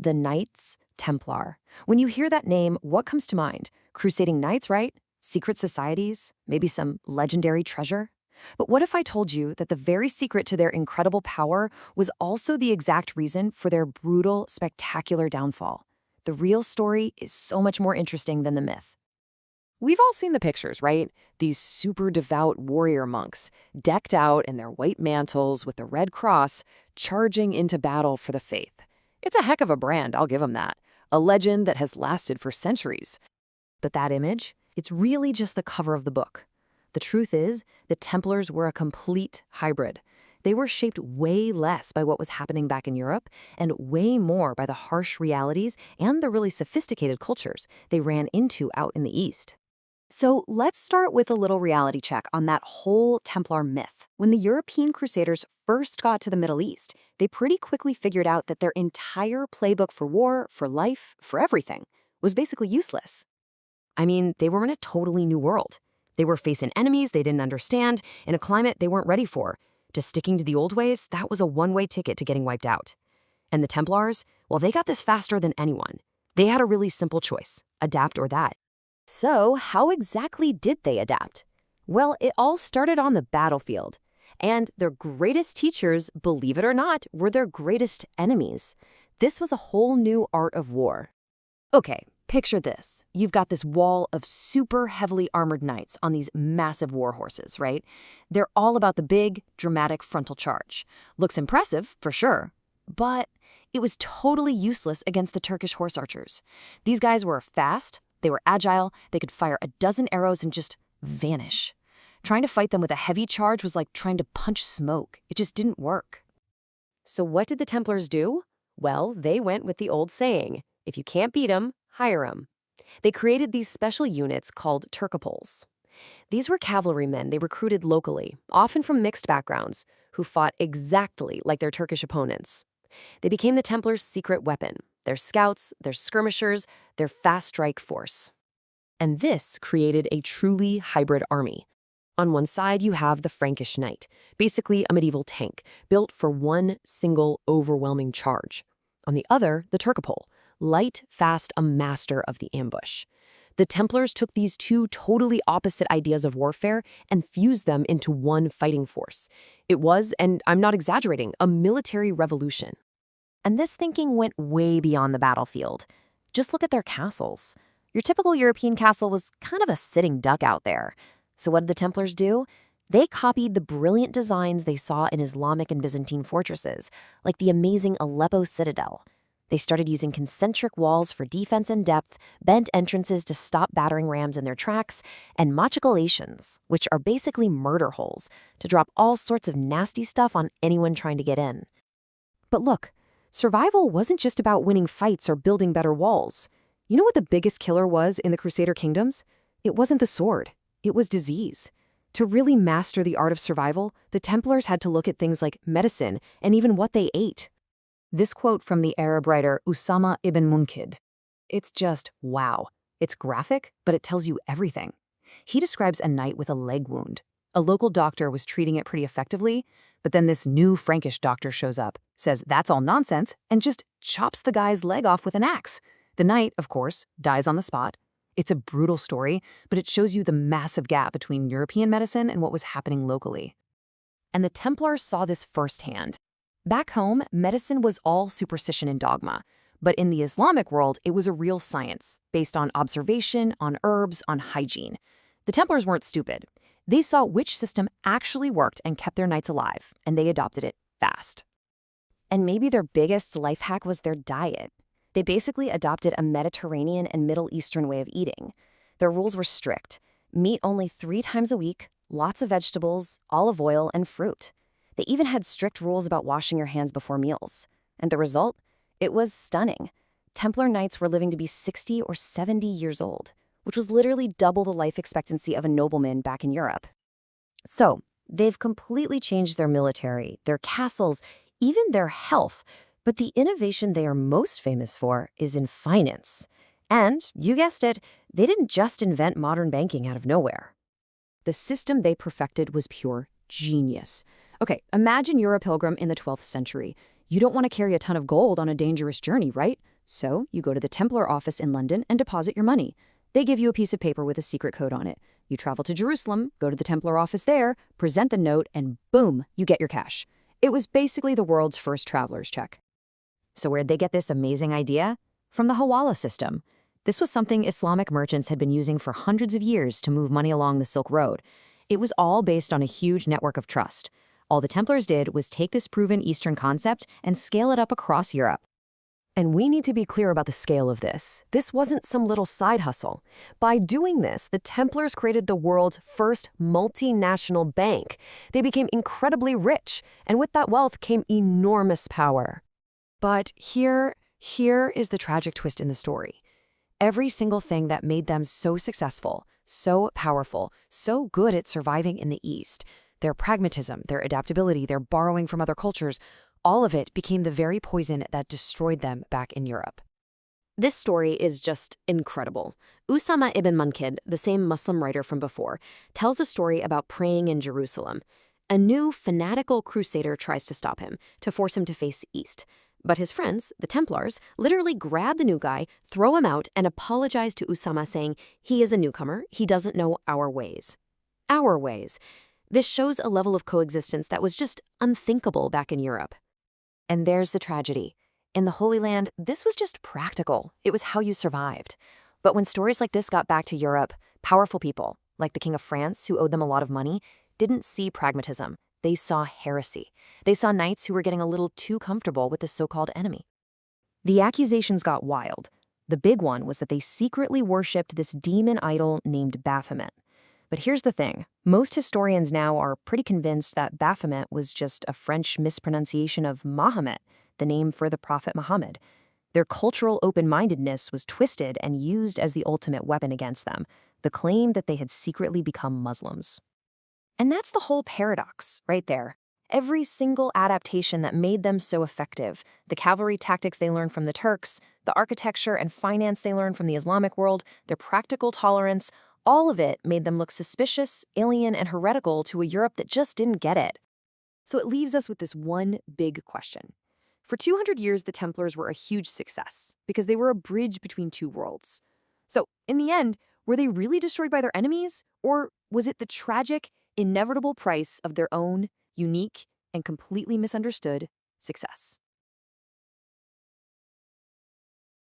the Knights Templar. When you hear that name, what comes to mind? Crusading knights, right? Secret societies? Maybe some legendary treasure? But what if I told you that the very secret to their incredible power was also the exact reason for their brutal, spectacular downfall? The real story is so much more interesting than the myth. We've all seen the pictures, right? These super devout warrior monks, decked out in their white mantles with the red cross, charging into battle for the faith. It's a heck of a brand, I'll give them that. A legend that has lasted for centuries. But that image, it's really just the cover of the book. The truth is, the Templars were a complete hybrid. They were shaped way less by what was happening back in Europe and way more by the harsh realities and the really sophisticated cultures they ran into out in the East. So let's start with a little reality check on that whole Templar myth. When the European Crusaders first got to the Middle East, they pretty quickly figured out that their entire playbook for war, for life, for everything was basically useless. I mean, they were in a totally new world. They were facing enemies they didn't understand in a climate they weren't ready for. Just sticking to the old ways, that was a one-way ticket to getting wiped out. And the Templars, well, they got this faster than anyone. They had a really simple choice, adapt or that. So how exactly did they adapt? Well, it all started on the battlefield. And their greatest teachers, believe it or not, were their greatest enemies. This was a whole new art of war. Okay, picture this. You've got this wall of super heavily armored knights on these massive war horses, right? They're all about the big, dramatic frontal charge. Looks impressive, for sure, but it was totally useless against the Turkish horse archers. These guys were fast, they were agile, they could fire a dozen arrows and just vanish. Trying to fight them with a heavy charge was like trying to punch smoke. It just didn't work. So what did the Templars do? Well, they went with the old saying, if you can't beat 'em, hire 'em. They created these special units called Turcopoliers. These were cavalrymen they recruited locally, often from mixed backgrounds, who fought exactly like their Turkish opponents. They became the Templars' secret weapon, their scouts, their skirmishers, their fast strike force. And this created a truly hybrid army. On one side, you have the Frankish knight, basically a medieval tank, built for one single overwhelming charge. On the other, the Turcopole, light, fast, a master of the ambush. The Templars took these two totally opposite ideas of warfare and fused them into one fighting force. It was, and I'm not exaggerating, a military revolution. And this thinking went way beyond the battlefield. Just look at their castles. Your typical European castle was kind of a sitting duck out there. So what did the Templars do? They copied the brilliant designs they saw in Islamic and Byzantine fortresses, like the amazing Aleppo citadel. They started using concentric walls for defense and depth, bent entrances to stop battering rams in their tracks, and machicolations, which are basically murder holes, to drop all sorts of nasty stuff on anyone trying to get in. But look, survival wasn't just about winning fights or building better walls. You know what the biggest killer was in the Crusader kingdoms? It wasn't the sword. It was disease. To really master the art of survival, the Templars had to look at things like medicine and even what they ate. This quote from the Arab writer Usama ibn Munkid. It's just wow. It's graphic, but it tells you everything. He describes a knight with a leg wound. A local doctor was treating it pretty effectively, but then this new Frankish doctor shows up, says that's all nonsense, and just chops the guy's leg off with an axe. The knight, of course, dies on the spot. It's a brutal story, but it shows you the massive gap between European medicine and what was happening locally. And the Templars saw this firsthand. Back home, medicine was all superstition and dogma, but in the Islamic world, it was a real science, based on observation, on herbs, on hygiene. The Templars weren't stupid. They saw which system actually worked and kept their knights alive, and they adopted it fast. And maybe their biggest life hack was their diet. They basically adopted a Mediterranean and Middle Eastern way of eating. Their rules were strict. Meat only 3 times a week, lots of vegetables, olive oil, and fruit. They even had strict rules about washing your hands before meals. And the result? It was stunning. Templar knights were living to be 60 or 70 years old, which was literally double the life expectancy of a nobleman back in Europe. So, they've completely changed their military, their castles, even their health. But the innovation they are most famous for is in finance. And, you guessed it, they didn't just invent modern banking out of nowhere. The system they perfected was pure genius. Okay, imagine you're a pilgrim in the 12th century. You don't want to carry a ton of gold on a dangerous journey, right? So you go to the Templar office in London and deposit your money. They give you a piece of paper with a secret code on it. You travel to Jerusalem, go to the Templar office there, present the note, and boom, you get your cash. It was basically the world's first traveler's check. So where'd they get this amazing idea? From the Hawala system. This was something Islamic merchants had been using for hundreds of years to move money along the Silk Road. It was all based on a huge network of trust. All the Templars did was take this proven Eastern concept and scale it up across Europe. And we need to be clear about the scale of this. This wasn't some little side hustle. By doing this, the Templars created the world's first multinational bank. They became incredibly rich, and with that wealth came enormous power. But here is the tragic twist in the story. Every single thing that made them so successful, so powerful, so good at surviving in the East, their pragmatism, their adaptability, their borrowing from other cultures, all of it became the very poison that destroyed them back in Europe. This story is just incredible. Usama ibn Munkid, the same Muslim writer from before, tells a story about praying in Jerusalem. A new fanatical crusader tries to stop him, to force him to face east. But his friends, the Templars, literally grab the new guy, throw him out, and apologize to Usama, saying, he is a newcomer, he doesn't know our ways. Our ways. This shows a level of coexistence that was just unthinkable back in Europe. And there's the tragedy. In the Holy Land, this was just practical. It was how you survived. But when stories like this got back to Europe, powerful people, like the King of France, who owed them a lot of money, didn't see pragmatism. They saw heresy. They saw knights who were getting a little too comfortable with the so-called enemy. The accusations got wild. The big one was that they secretly worshipped this demon idol named Baphomet. But here's the thing. Most historians now are pretty convinced that Baphomet was just a French mispronunciation of Mahomet, the name for the Prophet Muhammad. Their cultural open-mindedness was twisted and used as the ultimate weapon against them, the claim that they had secretly become Muslims. And that's the whole paradox, right there. Every single adaptation that made them so effective, the cavalry tactics they learned from the Turks, the architecture and finance they learned from the Islamic world, their practical tolerance, all of it made them look suspicious, alien, and heretical to a Europe that just didn't get it. So it leaves us with this one big question. For 200 years, the Templars were a huge success because they were a bridge between two worlds. So, in the end, were they really destroyed by their enemies? Or was it the tragic, inevitable price of their own, unique, and completely misunderstood success?